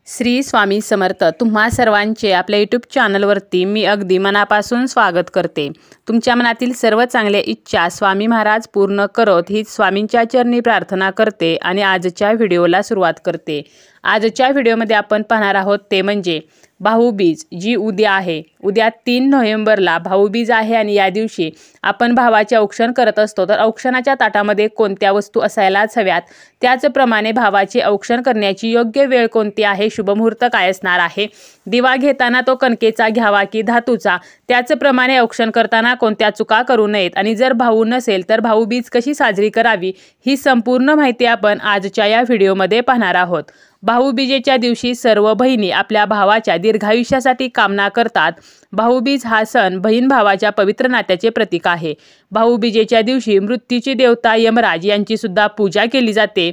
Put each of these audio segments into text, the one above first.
श्री स्वामी समर्थ. तुम्हा सर्वांचे आपल्या यूट्यूब चॅनलवरती मी अगदी मनापासून स्वागत करते. तुमच्या मनातील सर्व चांगल्या इच्छा स्वामी महाराज पूर्ण करोत हीच स्वामींच्या चरणी प्रार्थना करते आणि आजच्या व्हिडिओला सुरुवात करते. आजच्या व्हिडिओमध्ये आपण पाहणार आहोत ते म्हणजे भाऊबीज, जी उद्या आहे. उद्या 3 नोव्हेंबरला भाऊबीज आहे आणि या दिवशी आपण भावाचे औक्षण करत असतो. तर औक्षणाच्या ताटामध्ये कोणत्या वस्तू असायलाच हव्यात, त्याचप्रमाणे भावाचे औक्षण करण्याची योग्य वेळ कोणती आहे, शुभमुहूर्त काय असणार आहे, दिवा घेताना तो कणकेचा घ्यावा की धातूचा, त्याचप्रमाणे औक्षण करताना कोणत्या चुका करू नयेत आणि जर भाऊ नसेल तर भाऊबीज कशी साजरी करावी, ही संपूर्ण माहिती आपण आजच्या या व्हिडिओमध्ये पाहणार आहोत. भाऊबीजेच्या दिवशी सर्व बहिणी आपल्या भावाच्या दीर्घायुष्यासाठी कामना करतात. भाऊबीज हा सण बहीण भावाच्या पवित्र नात्याचे प्रतीक आहे. भाऊबीजेच्या दिवशी मृत्यूची देवता यमराज यांची सुद्धा पूजा केली जाते.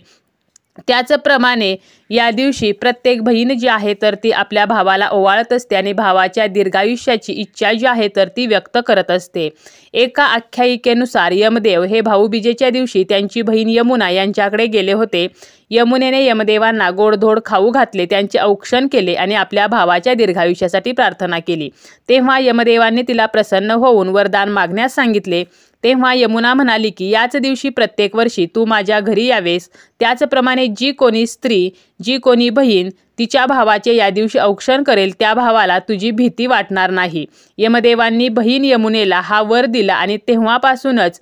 त्याचप्रमाणे या दिवशी प्रत्येक बहीण जी आहे तर ती आपल्या भावाला ओवाळत असते आणि भावाच्या दीर्घायुष्याची इच्छा जी आहे तर ती व्यक्त करत असते. एका आख्यायिकेनुसार यमदेव हे भाऊबीजेच्या दिवशी त्यांची बहीण यमुना यांच्याकडे गेले होते. यमुनेने यमदेवांना गोडधोड खाऊ घातले, त्यांचे औक्षण केले आणि आपल्या भावाच्या दीर्घायुष्यासाठी प्रार्थना केली. तेव्हा यमदेवांनी तिला प्रसन्न होऊन वरदान मागण्यास सांगितले. तेव्हा यमुना म्हणाली की याच दिवशी प्रत्येक वर्षी तू माझ्या घरी यावेस. त्याचप्रमाणे जी कोणी स्त्री, जी कोणी बहीण तिच्या भावाचे या दिवशी औक्षण करेल त्या भावाला तुझी भीती वाटणार नाही. यमदेवांनी बहीण यमुनेला हा वर दिला आणि तेव्हापासूनच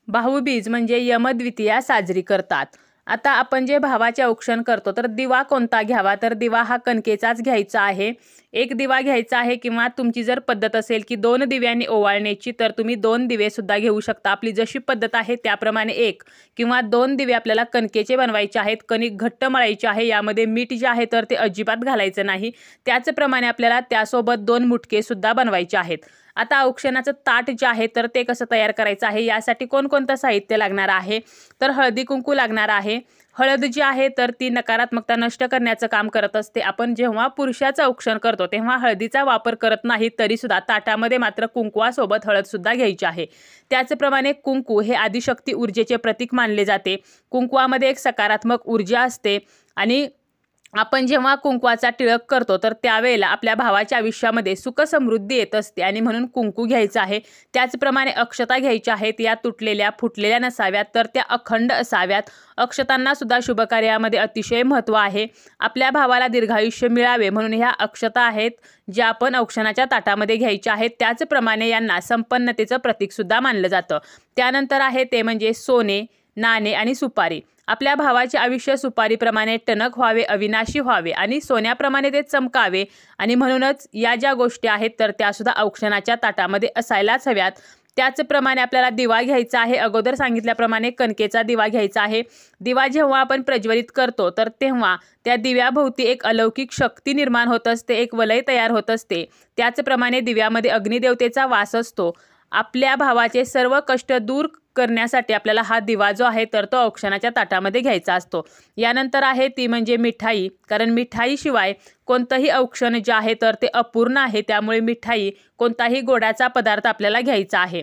भाऊबीज म्हणजे यमद्वितीया साजरी करतात. आता आपण जे भावाचे औक्षण करतो तर दिवा कोणता घ्यावा, तर दिवा हा कणकेचाच घ्यायचा आहे. एक दिवा घ्यायचा आहे किंवा तुमची जर पद्धत असेल की 2 दिव्यांनी ओवाळण्याची तर तुम्ही 2 दिवे सुद्धा घेऊ शकता. आपली जशी पद्धत आहे त्याप्रमाणे 1 किंवा 2 दिवे आपल्याला कणकेचे बनवायचे आहेत. कणिक घट्ट मळायची आहे. यामध्ये मीठ जे आहे तर ते अजिबात घालायचं नाही. त्याचप्रमाणे आपल्याला त्यासोबत 2 मुटके सुद्धा बनवायचे आहेत. आता औक्षणाचं ताट जे आहे तर ते कसं तयार करायचं आहे, यासाठी कोणकोणतं साहित्य लागणार आहे, तर हळदी कुंकू लागणार आहे. हळद जी आहे तर ती नकारात्मकता नष्ट करण्याचं काम करत असते. आपण जेव्हा पुरुषाचं औक्षण करतो तेव्हा हळदीचा वापर करत नाही, तरीसुद्धा ताटामध्ये मात्र कुंकवासोबत हळद सुद्धा घ्यायची आहे. त्याचप्रमाणे कुंकू हे आदिशक्ती ऊर्जेचे प्रतीक मानले जाते. कुंकवामध्ये एक सकारात्मक ऊर्जा असते आणि आपण जेव्हा कुंकवाचा टिळक करतो तर त्यावेळेला आपल्या भावाच्या आयुष्यामध्ये सुख समृद्धी येत असते आणि म्हणून कुंकू घ्यायचं आहे. त्याचप्रमाणे अक्षता घ्यायच्या आहेत. या तुटलेल्या फुटलेल्या नसाव्यात तर त्या अखंड असाव्यात. अक्षतांना सुद्धा शुभकार्यामध्ये अतिशय महत्त्व आहे. आपल्या भावाला दीर्घायुष्य मिळावे म्हणून ह्या अक्षता आहेत ज्या आपण औक्षणाच्या ताटामध्ये घ्यायच्या आहेत. त्याचप्रमाणे यांना संपन्नतेचं प्रतीक सुद्धा मानलं जातं. त्यानंतर आहे ते म्हणजे सोने, नाणे आणि सुपारी. आपल्या भावाचे आयुष्य सुपारीप्रमाणे टणक व्हावे, अविनाशी व्हावे आणि सोन्याप्रमाणे ते चमकावे आणि म्हणूनच या ज्या गोष्टी आहेत तर त्यासुद्धा औक्षणाच्या ताटामध्ये असायलाच हव्यात. त्याचप्रमाणे आपल्याला दिवा घ्यायचा आहे. अगोदर सांगितल्याप्रमाणे कणकेचा दिवा घ्यायचा आहे. दिवा जेव्हा आपण प्रज्वलित करतो तर तेव्हा त्या दिव्याभोवती एक अलौकिक शक्ती निर्माण होत असते, एक वलय तयार होत असते. त्याचप्रमाणे दिव्यामध्ये अग्निदेवतेचा वास असतो. आपल्या भावाचे सर्व कष्ट दूर करण्यासाठी आपल्याला हा दिवा जो आहे तर तो औक्षणाच्या ताटामध्ये घ्यायचा असतो. यानंतर आहे ती म्हणजे मिठाई, कारण मिठाईशिवाय कोणतंही औक्षण जे आहे तर ते अपूर्ण आहे. त्यामुळे मिठाई, कोणताही गोडाचा पदार्थ आपल्याला घ्यायचा आहे.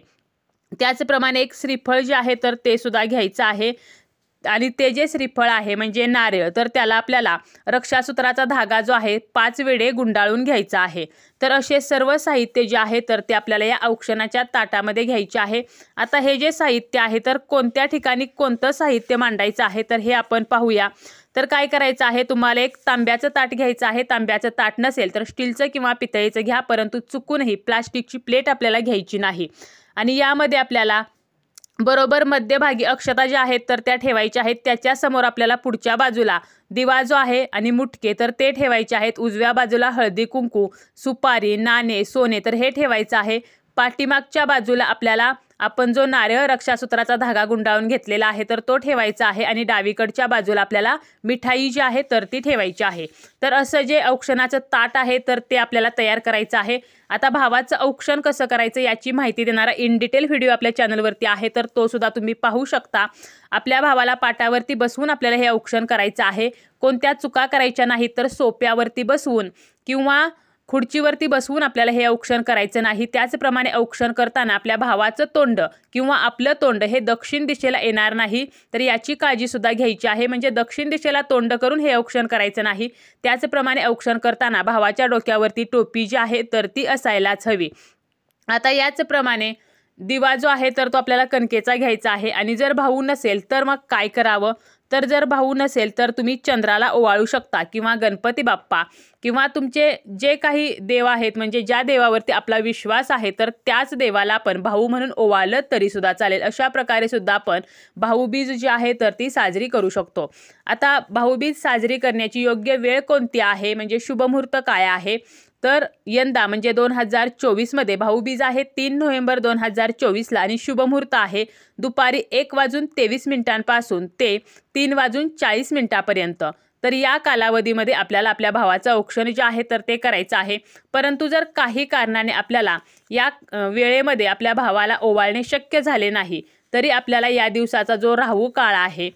त्याचप्रमाणे एक श्रीफळ जे आहे तर ते सुद्धा घ्यायचं आहे आणि ते जे श्रीफळ आहे म्हणजे नारळ, तर त्याला आपल्याला रक्षासूत्राचा धागा जो आहे 5 वेळे गुंडाळून घ्यायचा आहे. तर असे सर्व साहित्य जे आहे तर ते आपल्याला या औक्षणाच्या ताटामध्ये घ्यायचे आहे. आता हे जे साहित्य आहे तर कोणत्या ठिकाणी कोणतं साहित्य मांडायचं आहे तर हे आपण पाहूया. तर काय करायचं आहे, तुम्हाला एक तांब्याचं ताट घ्यायचं आहे. तांब्याचं ताट नसेल तर स्टीलचं किंवा पितळेचं घ्या, परंतु चुकूनही प्लास्टिकची प्लेट आपल्याला घ्यायची नाही. आणि यामध्ये आपल्याला बरोबर मध्यभागी अक्षता ज्या आहेत तर त्या ठेवायच्या आहेत. त्याच्यासमोर आपल्याला पुढच्या बाजूला दिवा जो आहे आणि मुटके तर ते ठेवायचे आहेत. उजव्या बाजूला हळदी कुंकू, सुपारी, नाणे, सोने तर हे ठेवायचं आहे. पाठीमागच्या बाजूला आपल्याला आपण जो नारळ रक्षासूत्राचा धागा गुंडाळून घेतलेला आहे तर तो ठेवायचा आहे आणि डावीकडच्या बाजूला आपल्याला मिठाई जी आहे तर ती ठेवायची आहे. तर असं जे औक्षणाचं ताट आहे तर ते आपल्याला तयार करायचं आहे. आता भावाचं औक्षण कसं करायचं याची माहिती देणारा इन डिटेल व्हिडिओ आपल्या चॅनलवरती आहे, तर तो सुद्धा तुम्ही पाहू शकता. आपल्या भावाला पाटावरती बसवून आपल्याला हे औक्षण करायचं आहे. कोणत्या चुका करायच्या नाहीत, तर सोप्यावरती बसवून किंवा खुर्चीवरती बसवून आपल्याला हे औक्षण करायचं नाही। त्याचप्रमाणे औक्षण करताना आपल्या भावाचं तोंड किंवा आपलं तोंड हे दक्षिण दिशेला येणार नाही, तर याची काळजी सुद्धा घ्यायची आहे। म्हणजे दक्षिण दिशेला तोंड करून हे औक्षण करायचं नाही। त्याचप्रमाणे औक्षण करताना भावाच्या डोक्यावरती टोपी जी आहे तर ती असायलाच हवी। आता याचप्रमाणे दिवा जो आहे तर तो आपल्याला कणकेचा घ्यायचा आहे। आणि जर भाऊ नसेल तर मग काय करावं, तर जर भाऊ नसेल तर तुम्ही चंद्राला ओवाळू शकता किंवा गणपती बाप्पा किंवा तुमचे जे काही देव आहेत, म्हणजे ज्या देवावरती आपला विश्वास आहे तर त्याच देवाला आपण भाऊ म्हणून ओवाळलं तरी सुद्धा चालेल। अशा प्रकारे सुद्धा आपण भाऊबीज जी आहे तर ती साजरी करू शकतो। आता भाऊबीज साजरी करण्याची योग्य वेळ कोणती आहे, म्हणजे शुभमुहूर्त काय आहे, तर यंदा म्हणजे 2024 मध्ये भाऊबीज आहे 3 नोव्हेंबर 2024ला आणि शुभमुहूर्त आहे दुपारी 1:23 पासून ते 3:40 पर्यंत। तर या कालावधीमध्ये आपल्याला आपल्या भावाचं औक्षण जे आहे तर ते करायचं आहे। परंतु जर काही कारणाने आपल्याला या वेळेमध्ये आपल्या भावाला ओवाळणे शक्य झाले नाही, तरी आपल्याला या दिवसाचा जो राहू काळ आहे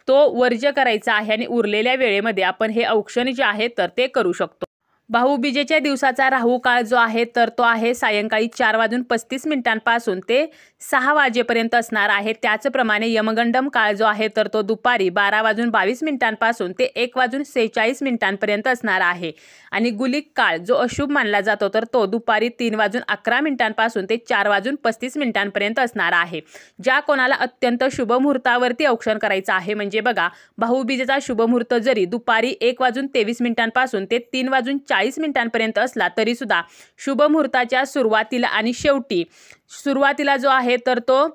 तो वर्ज्य करायचा आहे आणि उरलेल्या वेळेमध्ये आपण हे औक्षण जे आहे तर ते करू शकतो। भाऊबीजेच्या दिवसाचा राहू काळ जो आहे तर तो आहे सायंकाळी 4:35 पासून ते 6 वाजेपर्यंत असणार आहे। त्याचप्रमाणे यमगंडम काळ जो आहे तर तो दुपारी 12:22 पासून ते 1:46 पर्यंत असणार आहे। आणि गुलिक काळ जो अशुभ मानला जातो तर तो दुपारी 3:11 पासून ते 4:35 पर्यंत असणार आहे। ज्या कोणाला अत्यंत शुभ मुहूर्तावरती औक्षण करायचं आहे, म्हणजे बघा भाऊबीजेचा शुभ मुहूर्त जरी दुपारी 1:23 पासून ते 3:40 पर्यंत असला तरी सुद्धा शुभ मुहूर्ताच्या सुरुवातीला आणि शेवटी सुरुवातीला जो आहे तर तो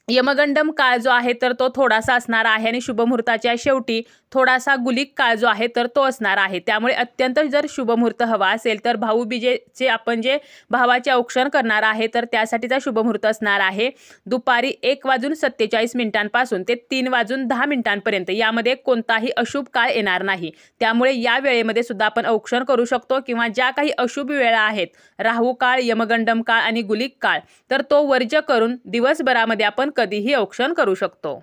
यमगंडम काळ जो आहे तर तो थोडासा असणार आहे आणि शुभ मुहूर्ताच्या शेवटी थोडासा गुलिक काळ जो आहे तर तो असणार आहे। त्यामुळे अत्यंत जर शुभ मुहूर्त हवा असेल तर भाऊबीजेचे आपण जे भावाचे औक्षण करणार आहे तर त्यासाठीचा शुभ मुहूर्त असणार आहे दुपारी 1:47 पासून ते 3:10 पर्यंत। यामध्ये कोणताही अशुभ काळ येणार नाही। त्यामुळे या वेळेमध्ये सुद्धा आपण औक्षण करू शकतो किंवा ज्या काही अशुभ वेळा आहेत राहू काळ, यमगंडम काळ आणि गुलिक काळ तर तो वर्ज्य करून दिवसभरामध्ये आपण कधीही औक्षण करू शकतो।